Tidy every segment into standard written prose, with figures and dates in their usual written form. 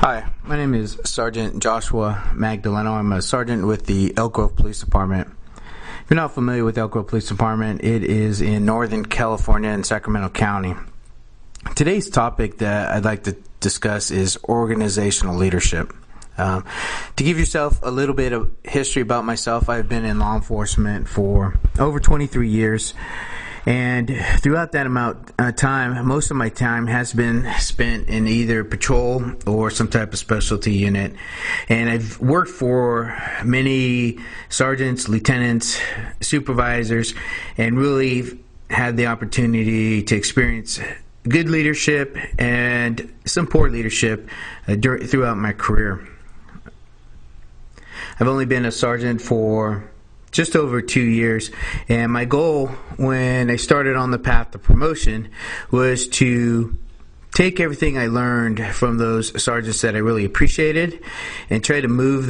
Hi, my name is Sergeant Joshua Magdaleno. I'm a sergeant with the Elk Grove Police Department. If you're not familiar with Elk Grove Police Department, it is in Northern California in Sacramento County. Today's topic that I'd like to discuss is organizational leadership. To give yourself a little bit of history about myself, I've been in law enforcement for over 23 years. And throughout that amount of time, most of my time has been spent in either patrol or some type of specialty unit. And I've worked for many sergeants, lieutenants, supervisors, and really had the opportunity to experience good leadership and some poor leadership throughout my career. I've only been a sergeant for just over 2 years, and my goal when I started on the path to promotion was to take everything I learned from those sergeants that I really appreciated and try to move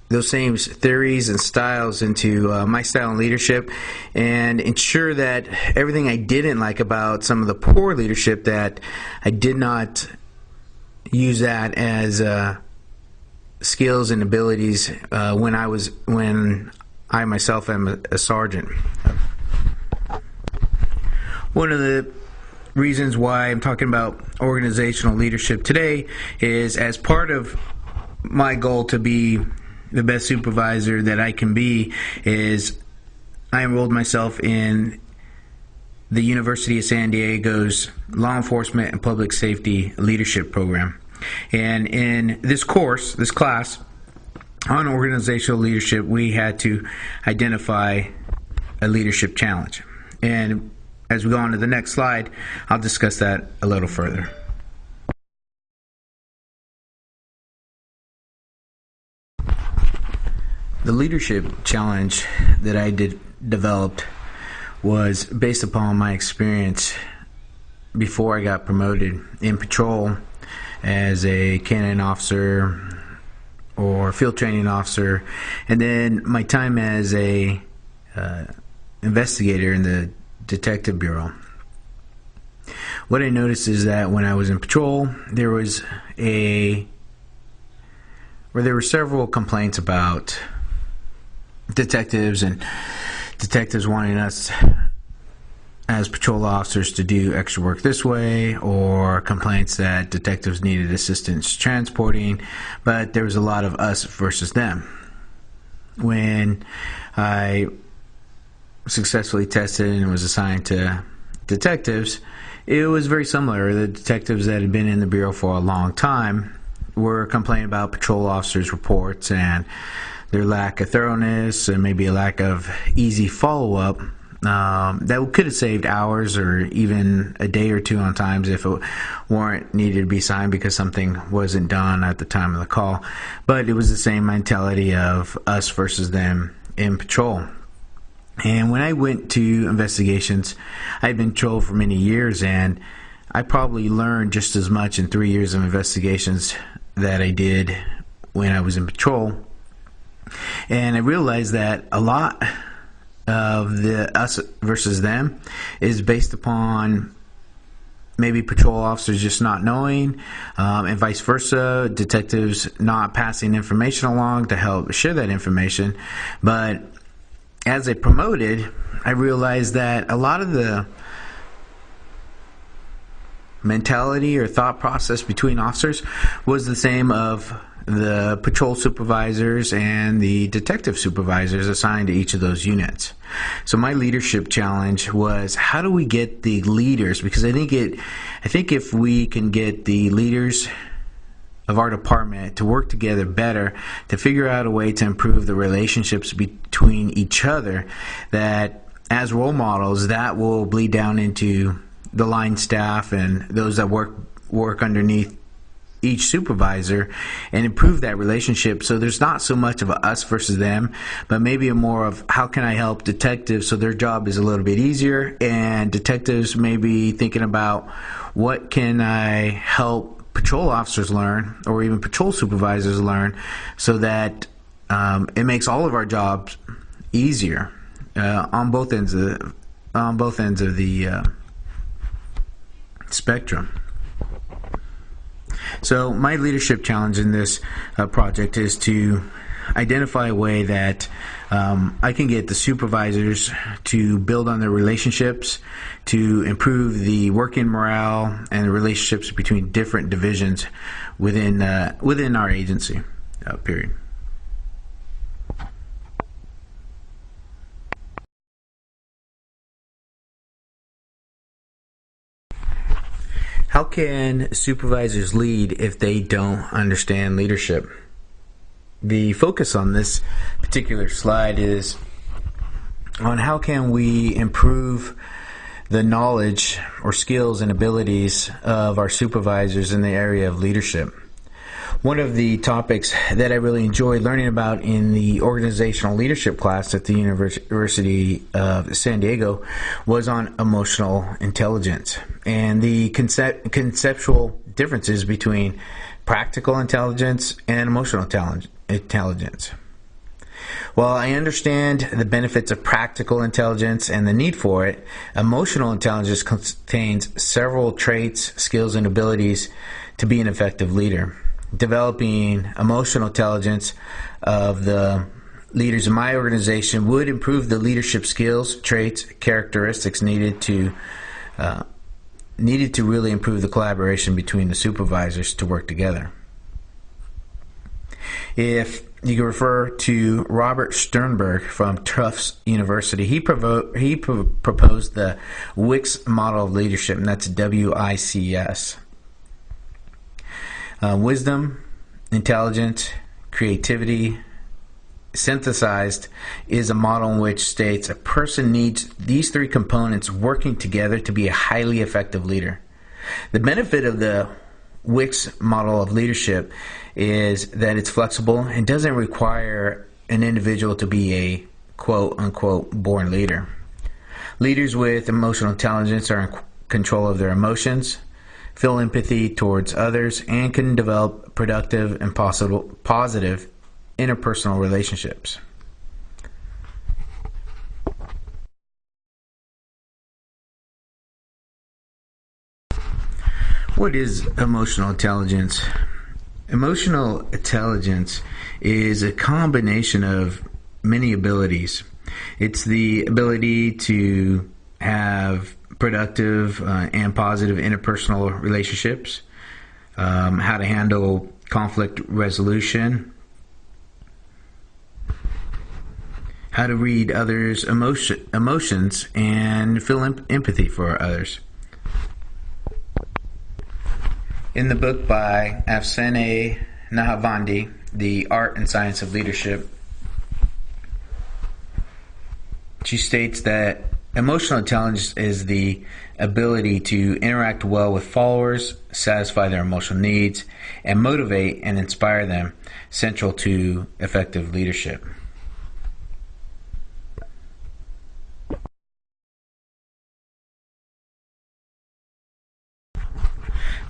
those same theories and styles into my style and leadership, and ensure that everything I didn't like about some of the poor leadership, that I did not use that as skills and abilities when I myself am a sergeant. One of the reasons why I'm talking about organizational leadership today is, as part of my goal to be the best supervisor that I can be, is I enrolled myself in the University of San Diego's Law Enforcement and Public Safety Leadership Program. And in this class on organizational leadership, we had to identify a leadership challenge. And as we go on to the next slide, I'll discuss that a little further. The leadership challenge that I developed was based upon my experience before I got promoted in patrol as a canine officer or field training officer, and then my time as a investigator in the detective bureau. What I noticed is that when I was in patrol, there were several complaints about detectives and detectives wanting us as patrol officers to do extra work this way, or complaints that detectives needed assistance transporting, but there was a lot of us versus them. When I successfully tested and was assigned to detectives, it was very similar. The detectives that had been in the bureau for a long time were complaining about patrol officers' reports and their lack of thoroughness and maybe a lack of easy follow-up. That could have saved hours or even a day or two on times if a warrant needed to be signed because something wasn't done at the time of the call. But it was the same mentality of us versus them in patrol. And when I went to investigations, I'd been patrol for many years, and I probably learned just as much in 3 years of investigations that I did when I was in patrol. And I realized that a lot of the us versus them is based upon maybe patrol officers just not knowing, and vice versa, detectives not passing information along to help share that information. But as I promoted, I realized that a lot of the mentality or thought process between officers was the same of the patrol supervisors and the detective supervisors assigned to each of those units. So my leadership challenge was, how do we get the leaders, because I think if we can get the leaders of our department to work together better, to figure out a way to improve the relationships between each other, that as role models, that will bleed down into the line staff and those that work underneath each supervisor, and improve that relationship. So there's not so much of a us versus them, but maybe a more of, how can I help detectives so their job is a little bit easier, and detectives maybe thinking about, what can I help patrol officers learn, or even patrol supervisors learn, so that it makes all of our jobs easier on both ends of the spectrum. So my leadership challenge in this project is to identify a way that I can get the supervisors to build on their relationships, to improve the working morale and the relationships between different divisions within our agency. Period. How can supervisors lead if they don't understand leadership? The focus on this particular slide is on how can we improve the knowledge or skills and abilities of our supervisors in the area of leadership. One of the topics that I really enjoyed learning about in the organizational leadership class at the University of San Diego was on emotional intelligence and the conceptual differences between practical intelligence and emotional intelligence. While I understand the benefits of practical intelligence and the need for it, emotional intelligence contains several traits, skills, and abilities to be an effective leader. Developing emotional intelligence of the leaders in my organization would improve the leadership skills, traits, characteristics needed to really improve the collaboration between the supervisors to work together. If you can refer to Robert Sternberg from Tufts University, he proposed the WICS model of leadership, and that's WICS. Wisdom, intelligence, creativity, synthesized is a model in which states a person needs these three components working together to be a highly effective leader. The benefit of the WICS model of leadership is that it's flexible and doesn't require an individual to be a quote-unquote born leader. Leaders with emotional intelligence are in control of their emotions, feel empathy towards others, and can develop productive and positive interpersonal relationships. What is emotional intelligence? Emotional intelligence is a combination of many abilities. It's the ability to have productive and positive interpersonal relationships, how to handle conflict resolution, how to read others' emotions and feel empathy for others. In the book by Afsaneh Nahavandi, The Art and Science of Leadership, she states that emotional intelligence is the ability to interact well with followers, satisfy their emotional needs, and motivate and inspire them, central to effective leadership.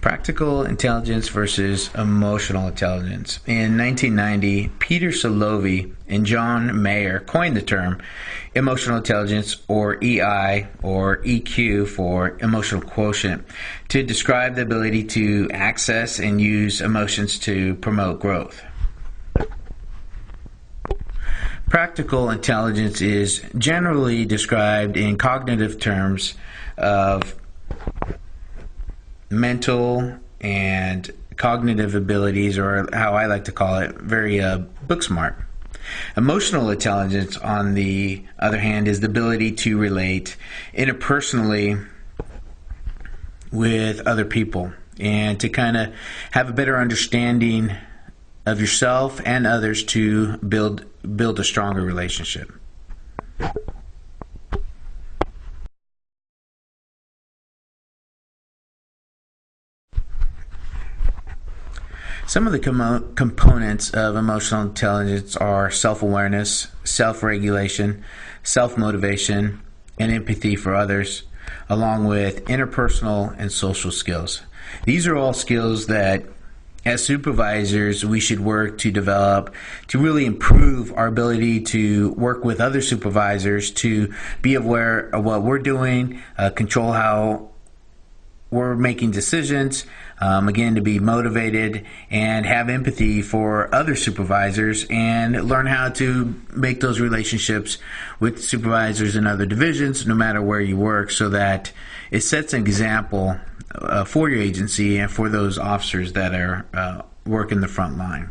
Practical intelligence versus emotional intelligence. In 1990, Peter Salovey and John Mayer coined the term emotional intelligence, or EI, or EQ for emotional quotient, to describe the ability to access and use emotions to promote growth. Practical intelligence is generally described in cognitive terms of mental and cognitive abilities, or how I like to call it, very book smart. Emotional intelligence, on the other hand, is the ability to relate interpersonally with other people and to kind of have a better understanding of yourself and others to build a stronger relationship. Some of the components of emotional intelligence are self-awareness, self-regulation, self-motivation, and empathy for others, along with interpersonal and social skills. These are all skills that, as supervisors, we should work to develop to really improve our ability to work with other supervisors, to be aware of what we're doing, control how we're making decisions, again, to be motivated and have empathy for other supervisors and learn how to make those relationships with supervisors in other divisions, no matter where you work, so that it sets an example for your agency and for those officers that are working the front line.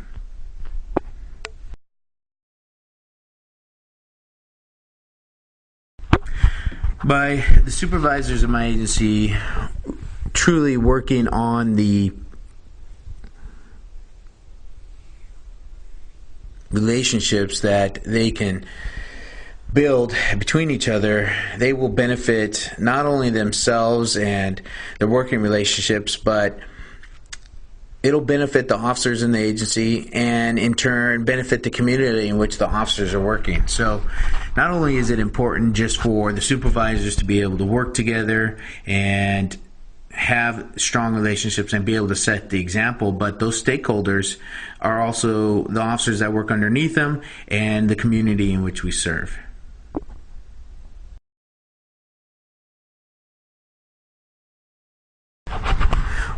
By the supervisors of my agency truly working on the relationships that they can build between each other, they will benefit not only themselves and their working relationships, but it'll benefit the officers in the agency and in turn benefit the community in which the officers are working. So not only is it important just for the supervisors to be able to work together and have strong relationships and be able to set the example, but those stakeholders are also the officers that work underneath them and the community in which we serve.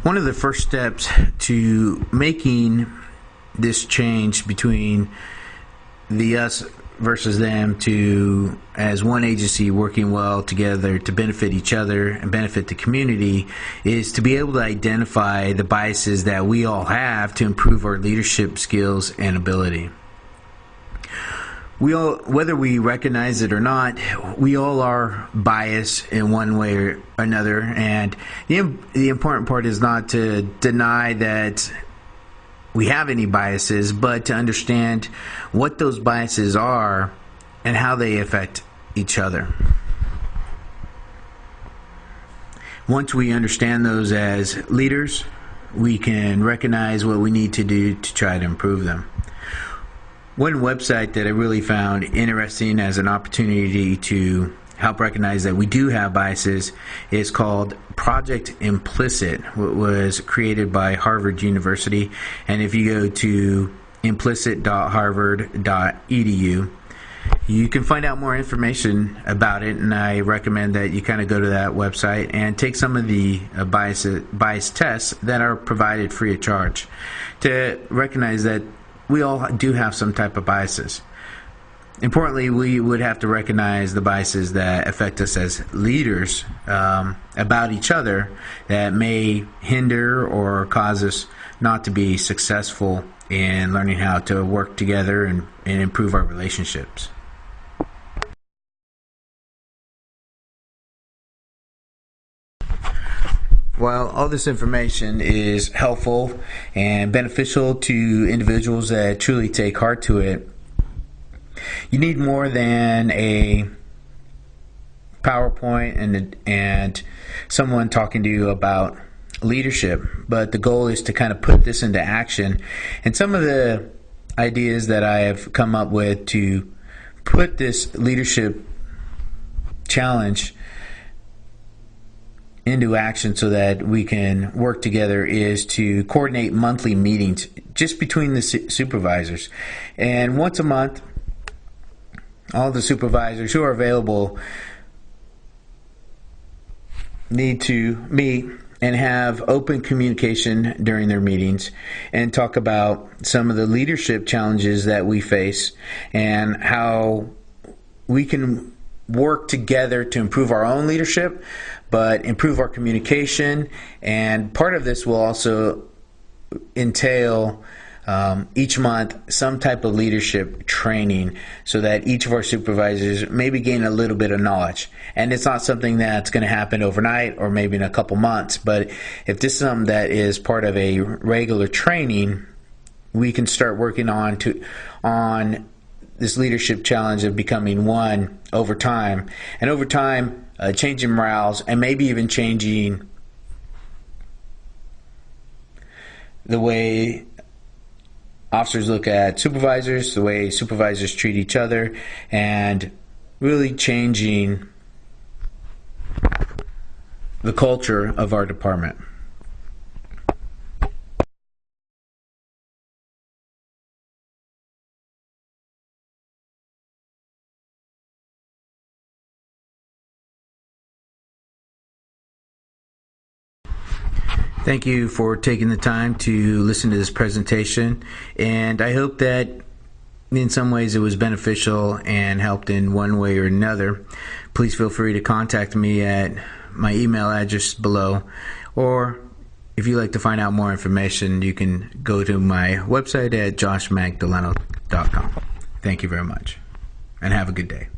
One of the first steps to making this change between the us versus them to as one agency working well together to benefit each other and benefit the community is to be able to identify the biases that we all have to improve our leadership skills and ability. We all, whether we recognize it or not, we all are biased in one way or another, and the important part is not to deny that we have any biases, but to understand what those biases are and how they affect each other. Once we understand those as leaders, we can recognize what we need to do to try to improve them. One website that I really found interesting as an opportunity to help recognize that we do have biases is called Project Implicit. It was created by Harvard University, and if you go to implicit.harvard.edu, you can find out more information about it, and I recommend that you kind of go to that website and take some of the bias tests that are provided free of charge to recognize that we all do have some type of biases. Importantly, we would have to recognize the biases that affect us as leaders about each other that may hinder or cause us not to be successful in learning how to work together and improve our relationships. While all this information is helpful and beneficial to individuals that truly take heart to it, you need more than a PowerPoint and someone talking to you about leadership, but the goal is to kind of put this into action. And some of the ideas that I have come up with to put this leadership challenge into action so that we can work together is to coordinate monthly meetings just between the supervisors. And once a month, all the supervisors who are available need to meet and have open communication during their meetings and talk about some of the leadership challenges that we face and how we can work together to improve our own leadership, but improve our communication. And part of this will also entail each month some type of leadership training so that each of our supervisors maybe gain a little bit of knowledge. And it's not something that's going to happen overnight or maybe in a couple months, but if this is something that is part of a regular training, we can start working on this leadership challenge of becoming one over time. And over time, changing morales and maybe even changing the way officers look at supervisors, the way supervisors treat each other, and really changing the culture of our department. Thank you for taking the time to listen to this presentation, and I hope that in some ways it was beneficial and helped in one way or another. Please feel free to contact me at my email address below, or if you'd like to find out more information, you can go to my website at joshmagdaleno.com. Thank you very much, and have a good day.